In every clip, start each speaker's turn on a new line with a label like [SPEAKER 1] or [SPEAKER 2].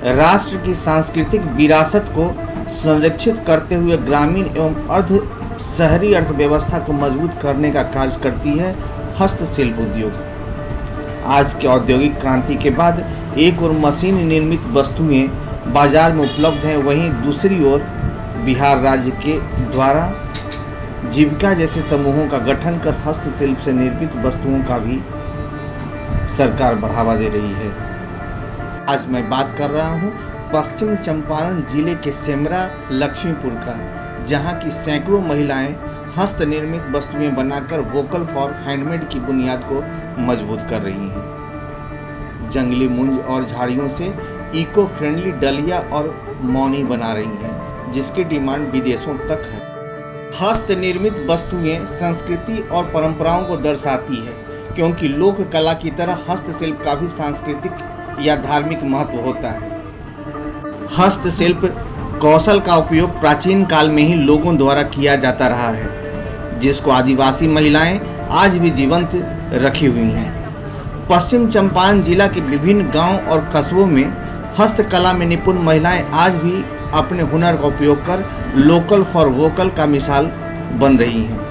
[SPEAKER 1] राष्ट्र की सांस्कृतिक विरासत को संरक्षित करते हुए ग्रामीण एवं अर्ध शहरी अर्थव्यवस्था को मजबूत करने का कार्य करती है हस्तशिल्प उद्योग। आज के औद्योगिक क्रांति के बाद एक ओर मशीन निर्मित वस्तुएं बाजार में उपलब्ध हैं, वहीं दूसरी ओर बिहार राज्य के द्वारा जीविका जैसे समूहों का गठन कर हस्तशिल्प से निर्मित वस्तुओं का भी सरकार बढ़ावा दे रही है। आज मैं बात कर रहा हूं पश्चिम चंपारण जिले के सेमरा लक्ष्मीपुर का, जहां की सैकड़ों महिलाएं हस्त निर्मित वस्तुएं बनाकर वोकल फॉर हैंडमेड की बुनियाद को मजबूत कर रही हैं। जंगली मूंज और झाड़ियों से इको फ्रेंडली डलिया और मौनी बना रही हैं, जिसकी डिमांड विदेशों तक है। हस्त निर्मित वस्तुएं संस्कृति और परंपराओं को दर्शाती है, क्योंकि लोक कला की तरह हस्तशिल्प का भी सांस्कृतिक या धार्मिक महत्व होता है। हस्तशिल्प कौशल का उपयोग प्राचीन काल में ही लोगों द्वारा किया जाता रहा है, जिसको आदिवासी महिलाएं आज भी जीवंत रखी हुई हैं। पश्चिम चंपारण जिला के विभिन्न गांव और कस्बों में हस्तकला में निपुण महिलाएं आज भी अपने हुनर का उपयोग कर लोकल फॉर वोकल का मिसाल बन रही हैं।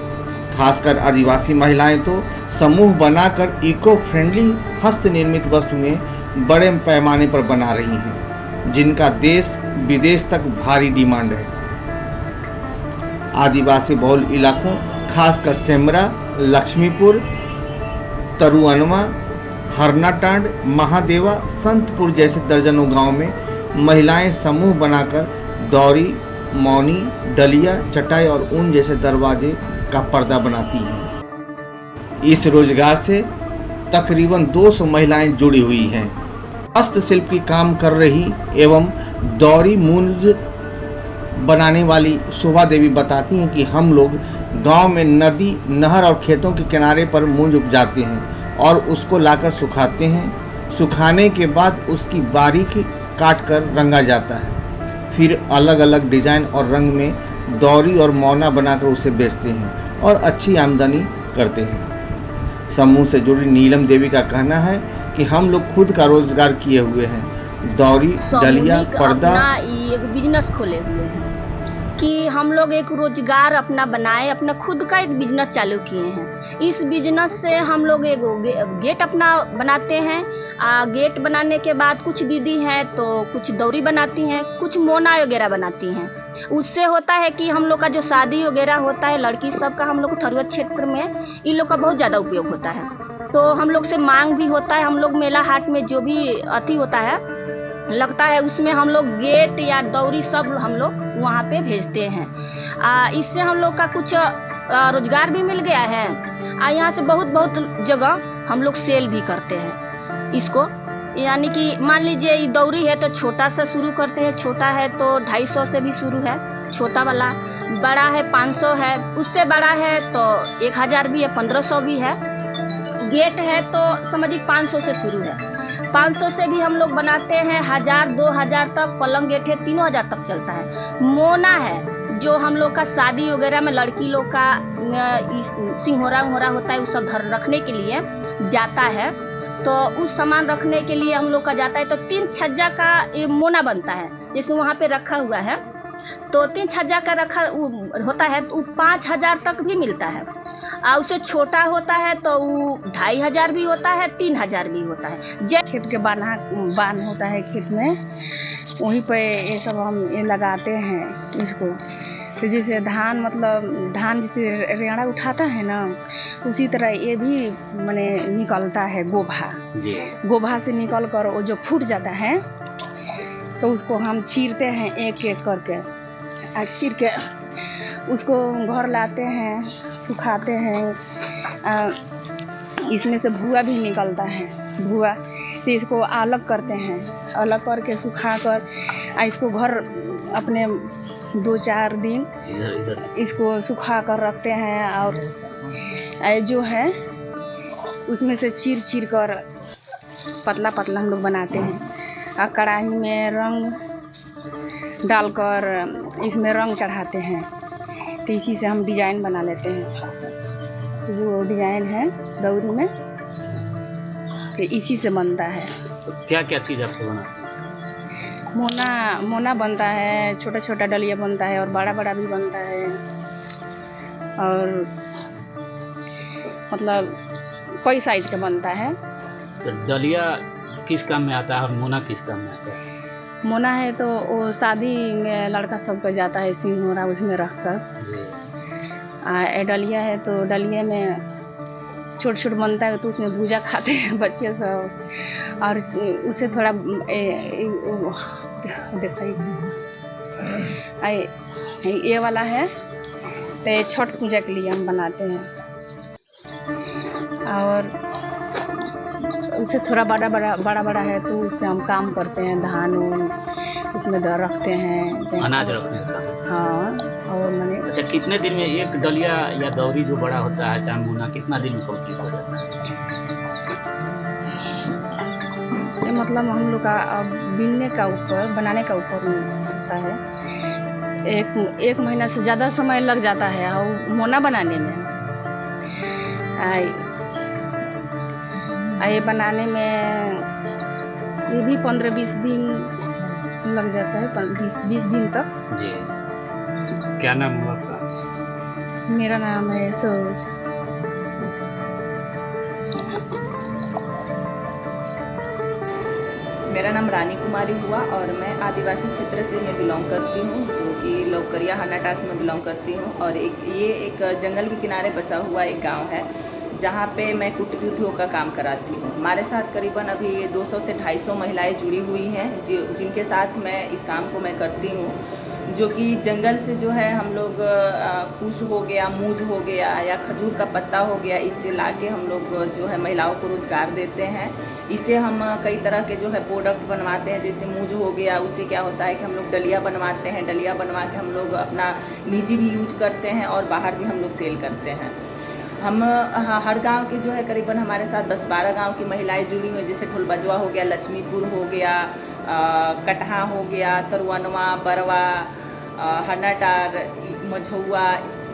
[SPEAKER 1] खासकर आदिवासी महिलाएं तो समूह बनाकर इको फ्रेंडली हस्त निर्मित वस्तुएं बड़े पैमाने पर बना रही हैं, जिनका देश विदेश तक भारी डिमांड है। आदिवासी बहुल इलाकों खासकर सेमरा, लक्ष्मीपुर, तरुअनवा, हरनाटांड, महादेवा, संतपुर जैसे दर्जनों गांव में महिलाएं समूह बनाकर दौरी, मौनी, डलिया, चटाई और ऊन जैसे दरवाजे का पर्दा बनाती हैं। इस रोजगार से तकरीबन 200 महिलाएं जुड़ी हुई हैं। हस्तशिल्प की काम कर रही एवं दौरी मूंज बनाने वाली शोभा देवी बताती हैं कि हम लोग गांव में नदी, नहर और खेतों के किनारे पर मूंज उपजाते हैं और उसको लाकर सुखाते हैं। सुखाने के बाद उसकी बारीक काट कर रंगा जाता है, फिर अलग अलग डिजाइन और रंग में दौरी और मौना बनाकर उसे बेचते हैं और अच्छी आमदनी करते हैं। समूह से जुड़ी नीलम देवी का कहना है कि हम लोग खुद का रोजगार किए हुए हैं। दौरी, डलिया, पर्दा
[SPEAKER 2] एक बिजनेस खोले हुए हैं कि हम लोग एक रोजगार अपना बनाए, अपना खुद का एक बिजनेस चालू किए हैं। इस बिजनेस से हम लोग एक गेट अपना बनाते हैं। गेट बनाने के बाद कुछ दीदी हैं तो कुछ दौरी बनाती हैं, कुछ मोना वगैरह बनाती हैं। उससे होता है कि हम लोग का जो शादी वगैरह होता है, लड़की सब का हम लोग थरुआ क्षेत्र में इन लोग का बहुत ज़्यादा उपयोग होता है, तो हम लोग से मांग भी होता है। हम लोग मेला हाट में जो भी अति होता है लगता है, उसमें हम लोग गेट या दौरी सब हम लोग वहाँ पे भेजते हैं। इससे हम लोग का कुछ रोजगार भी मिल गया है। यहाँ से बहुत जगह हम लोग सेल भी करते हैं इसको। यानी कि मान लीजिए ये दौरी है तो छोटा सा शुरू करते हैं, छोटा है तो 250 से भी शुरू है छोटा वाला, बड़ा है 500 है, उससे बड़ा है तो 1000 भी है, 1500 भी है। गेट है तो समझिए 500 से शुरू है, 500 से भी हम लोग बनाते हैं 1000, 2000 तक। पलंग गेट है 3000 तक चलता है। मोना है जो हम लोग का शादी वगैरह में लड़की लोग का सिंघोरा होता है, उस सब रखने के लिए जाता है, तो उस सामान रखने के लिए हम लोग का जाता है। तो 3 छज्जा का ये मोना बनता है, जैसे वहाँ पे रखा हुआ है तो 3 छज्जा का रखा होता है तो 5000 तक भी मिलता है। और उससे छोटा होता है तो वो 2500 भी होता है, 3000 भी होता है। खेत के बान होता है खेत में, वहीं पे ये सब हम ये लगाते हैं इसको। तो जैसे धान जैसे रेड़ा उठाता है ना, उसी तरह ये भी माने निकलता है गोभा से निकल कर वो जो फूट जाता है तो उसको हम चीरते हैं एक एक करके। चीर के उसको घर लाते हैं, सुखाते हैं। इसमें से भुआ भी निकलता है, भुआ से इसको अलग करते हैं, अलग करके सुखा कर इसको घर अपने 2-4 दिन इसको सुखा कर रखते हैं। और जो है उसमें से चीर कर पतला हम लोग बनाते हैं। और कढ़ाई में रंग डालकर इसमें रंग चढ़ाते हैं, तो इसी से हम डिजाइन बना लेते हैं। जो डिजाइन है दौरी में तो इसी से बनता है।
[SPEAKER 3] तो क्या क्या चीज़ आपको बनाते हैं? मोना मोना बनता है, छोटा छोटा डलिया बनता है और बड़ा बड़ा भी बनता है। और मतलब कई साइज का बनता है।
[SPEAKER 4] तो डलिया किस काम में आता है और मोना किस काम में आता है?
[SPEAKER 3] मोना है तो वो शादी में लड़का सब को जाता है सिंदूरा उसमें रख कर। डलिया है तो डलिया में छोट छोट बनता है तो उसमें भूजा खाते हैं बच्चे सब। और उसे थोड़ा ये वाला है तो छठ पूजा के लिए हम बनाते हैं। और उसे थोड़ा बड़ा है तो उससे हम काम करते हैं, धान उसमें रखते हैं,
[SPEAKER 4] अनाज रखने का।
[SPEAKER 3] हाँ। और मैंने
[SPEAKER 4] अच्छा, कितने दिन में एक डलिया या दौरी जो बड़ा होता है चाहे मोना कितना दिन में कंप्लीट हो जाता है?
[SPEAKER 3] ये मतलब हम लोग का बिनने का ऊपर बनाने का ऊपर होता है। एक महीना से ज़्यादा समय लग जाता है और मोना बनाने में। ये बनाने में ये भी 15-20 दिन लग जाता है, 20 दिन तक।
[SPEAKER 4] जी, क्या नाम हुआ आपका?
[SPEAKER 3] मेरा नाम है
[SPEAKER 5] मेरा नाम रानी कुमारी हुआ और मैं आदिवासी क्षेत्र से मैं बिलोंग करती हूँ, जो कि लौकरिया हन्नाटार से मैं बिलोंग करती हूँ। और ये एक जंगल के किनारे बसा हुआ एक गांव है जहाँ पे मैं कुटीर उद्योग का काम कराती हूँ। हमारे साथ करीबन अभी 200 से 250 महिलाएं जुड़ी हुई हैं जिनके साथ मैं इस काम को मैं करती हूँ, जो कि जंगल से जो है हम लोग कुश हो गया, मूज हो गया या खजूर का पत्ता हो गया, इससे लाके हम लोग जो है महिलाओं को रोज़गार देते हैं। इसे हम कई तरह के जो है प्रोडक्ट बनवाते हैं, जैसे मूज हो गया, उससे क्या होता है कि हम लोग डलिया बनवाते हैं। डलिया बनवा के हम लोग अपना निजी भी यूज करते हैं और बाहर भी हम लोग सेल करते हैं। हम हर गांव के जो है करीबन हमारे साथ 10-12 गांव की महिलाएं जुड़ी हुई हैं, जैसे ढोलबजवा हो गया, लक्ष्मीपुर हो गया, कटहा हो गया, तरुवनवा, बरवा, हन्नाटार, मझौआ,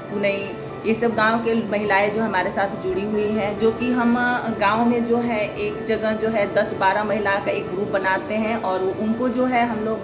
[SPEAKER 5] पुनई, ये सब गांव के महिलाएं जो हमारे साथ जुड़ी हुई हैं, जो कि हम गांव में जो है एक जगह जो है 10-12 महिला का एक ग्रुप बनाते हैं और उनको जो है हम लोग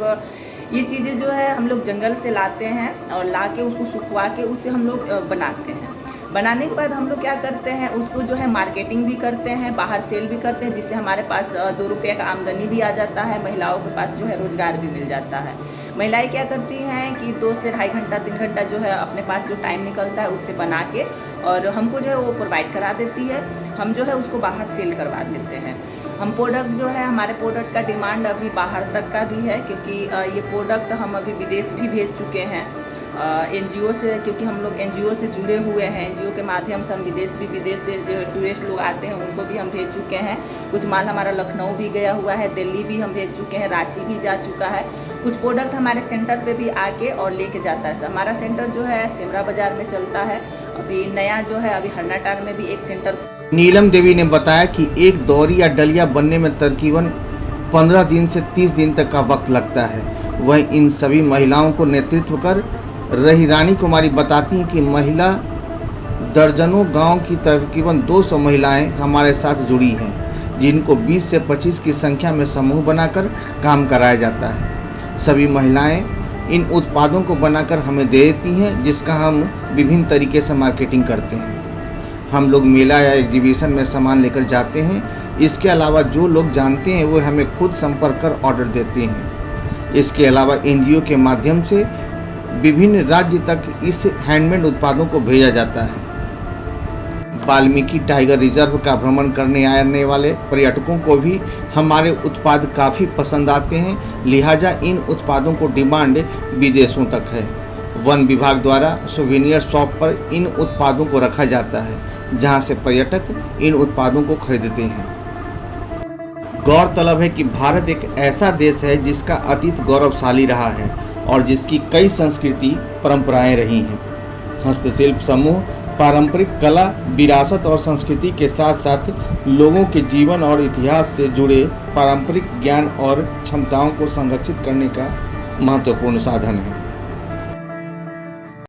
[SPEAKER 5] ये चीज़ें जो है हम लोग जंगल से लाते हैं और ला के उसको सुखवा के उसे हम लोग बनाते हैं। बनाने के बाद हम लोग क्या करते हैं, उसको जो है मार्केटिंग भी करते हैं, बाहर सेल भी करते हैं, जिससे हमारे पास 2 रुपये का आमदनी भी आ जाता है। महिलाओं के पास जो है रोज़गार भी मिल जाता है। महिलाएं क्या करती हैं कि 2 से 2.5 घंटा 3 घंटा जो है अपने पास जो टाइम निकलता है उससे बना के और हमको जो है वो प्रोवाइड करा देती है। हम जो है उसको बाहर सेल करवा देते हैं। हम प्रोडक्ट जो है, हमारे प्रोडक्ट का डिमांड अभी बाहर तक का भी है, क्योंकि ये प्रोडक्ट हम अभी विदेश भी भेज चुके हैं NGO से, क्योंकि हम लोग NGO से जुड़े हुए हैं। NGO के माध्यम से हम विदेश से जो टूरिस्ट लोग आते हैं उनको भी हम भेज चुके हैं। कुछ माल हमारा लखनऊ भी गया हुआ है, दिल्ली भी हम भेज चुके हैं, रांची भी जा चुका है। कुछ प्रोडक्ट हमारे सेंटर पे भी आके और लेके जाता है। हमारा सेंटर जो है सिमरा बाज़ार में चलता है। अभी नया जो है अभी हन्नाटार में भी एक सेंटर।
[SPEAKER 1] नीलम देवी ने बताया कि एक दौरी या डलिया बनने में तकरीबन 15 दिन से 30 दिन तक का वक्त लगता है। वहीं इन सभी महिलाओं को नेतृत्व कर रही रानी कुमारी बताती हैं कि महिला दर्जनों गांव की तकरीबन 200 महिलाएं हमारे साथ जुड़ी हैं, जिनको 20 से 25 की संख्या में समूह बनाकर काम कराया जाता है। सभी महिलाएं इन उत्पादों को बनाकर हमें दे देती हैं, जिसका हम विभिन्न तरीके से मार्केटिंग करते हैं। हम लोग मेला या एग्जीबिशन में सामान लेकर जाते हैं। इसके अलावा जो लोग जानते हैं वो हमें खुद संपर्क कर ऑर्डर देते हैं। इसके अलावा NGO के माध्यम से विभिन्न राज्य तक इस हैंडमेड उत्पादों को भेजा जाता है। वाल्मीकि टाइगर रिजर्व का भ्रमण करने आने वाले पर्यटकों को भी हमारे उत्पाद काफ़ी पसंद आते हैं, लिहाजा इन उत्पादों को डिमांड विदेशों तक है। वन विभाग द्वारा सोवेनियर शॉप पर इन उत्पादों को रखा जाता है, जहां से पर्यटक इन उत्पादों को खरीदते हैं। गौरतलब है कि भारत एक ऐसा देश है जिसका अतीत गौरवशाली रहा है और जिसकी कई संस्कृति परंपराएं रही हैं। हस्तशिल्प समूह पारंपरिक कला, विरासत और संस्कृति के साथ साथ लोगों के जीवन और इतिहास से जुड़े पारंपरिक ज्ञान और क्षमताओं को संरक्षित करने का महत्वपूर्ण साधन है।